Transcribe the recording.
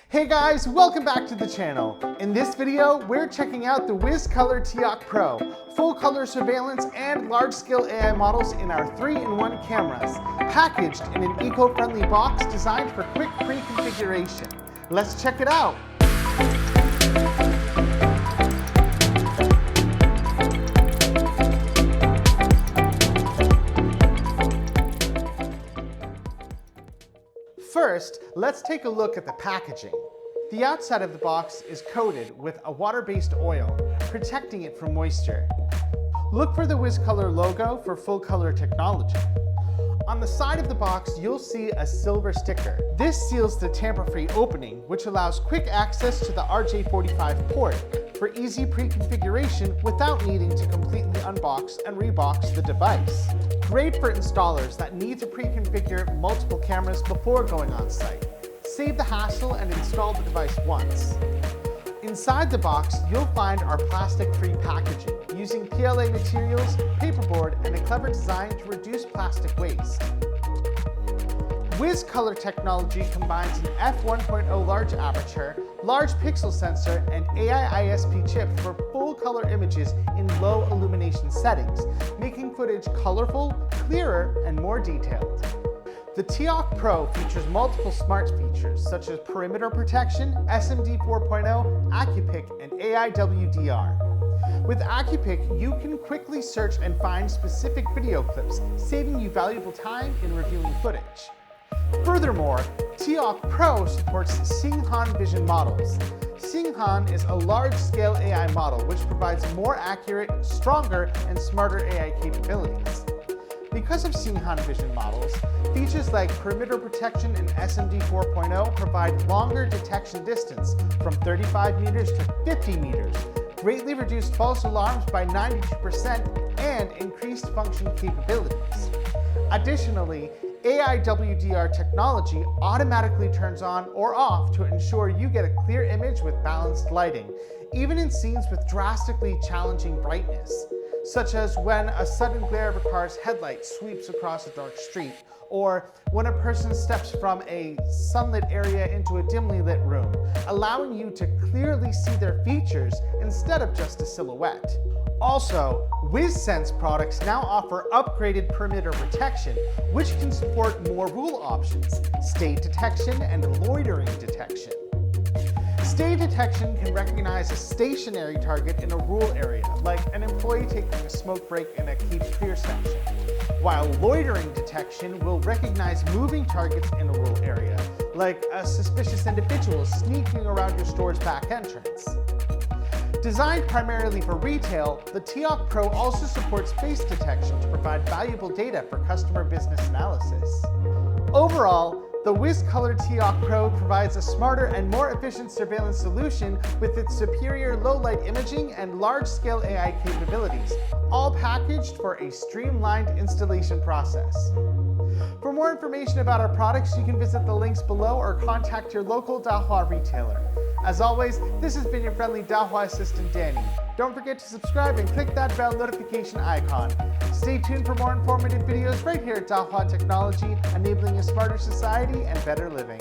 Hey guys, welcome back to the channel. In this video, we're checking out the WizColor TiOC Pro, full color surveillance and large-scale AI models in our 3-in-1 cameras, packaged in an eco-friendly box designed for quick pre-configuration. Let's check it out. First, let's take a look at the packaging. The outside of the box is coated with a water-based oil, protecting it from moisture. Look for the WizColor logo for full color technology. On the side of the box, you'll see a silver sticker. This seals the tamper-free opening, which allows quick access to the RJ45 port for easy pre-configuration without needing to completely unbox and rebox the device. Great for installers that need to pre-configure multiple cameras before going on site. Save the hassle and install the device once. Inside the box, you'll find our plastic-free packaging using PLA materials, paperboard, and a clever design to reduce plastic waste. WizColor technology combines an f1.0 large aperture, large pixel sensor, and AI ISP chip for full color images in low illumination settings, making footage colorful, clearer, and more detailed. The TiOC Pro features multiple smart features such as perimeter protection, SMD 4.0, AccuPick, and AI WDR. With AccuPick, you can quickly search and find specific video clips, saving you valuable time in reviewing footage. Furthermore, TiOC Pro supports Xinghan vision models. Xinghan is a large-scale AI model which provides more accurate, stronger, and smarter AI capabilities. Because of Xinghan vision models, features like perimeter protection and SMD 4.0 provide longer detection distance from 35 meters to 50 meters, greatly reduced false alarms by 92%, and increased function capabilities. Additionally, AI WDR technology automatically turns on or off to ensure you get a clear image with balanced lighting, even in scenes with drastically challenging brightness, such as when a sudden glare of a car's headlight sweeps across a dark street, or when a person steps from a sunlit area into a dimly lit room, allowing you to clearly see their features instead of just a silhouette. Also, WizSense products now offer upgraded perimeter protection, which can support more rule options, stay detection, and loitering detection. Stay detection can recognize a stationary target in a rural area, like an employee taking a smoke break in a keep clear section, while loitering detection will recognize moving targets in a rural area, like a suspicious individual sneaking around your store's back entrance. Designed primarily for retail, the TiOC Pro also supports face detection to provide valuable data for customer business analysis. Overall, the WizColor TiOC Pro provides a smarter and more efficient surveillance solution with its superior low-light imaging and large-scale AI capabilities, all packaged for a streamlined installation process. For more information about our products, you can visit the links below or contact your local Dahua retailer. As always, this has been your friendly Dahua assistant, Danny. Don't forget to subscribe and click that bell notification icon. Stay tuned for more informative videos right here at Dahua Technology, enabling a smarter society and better living.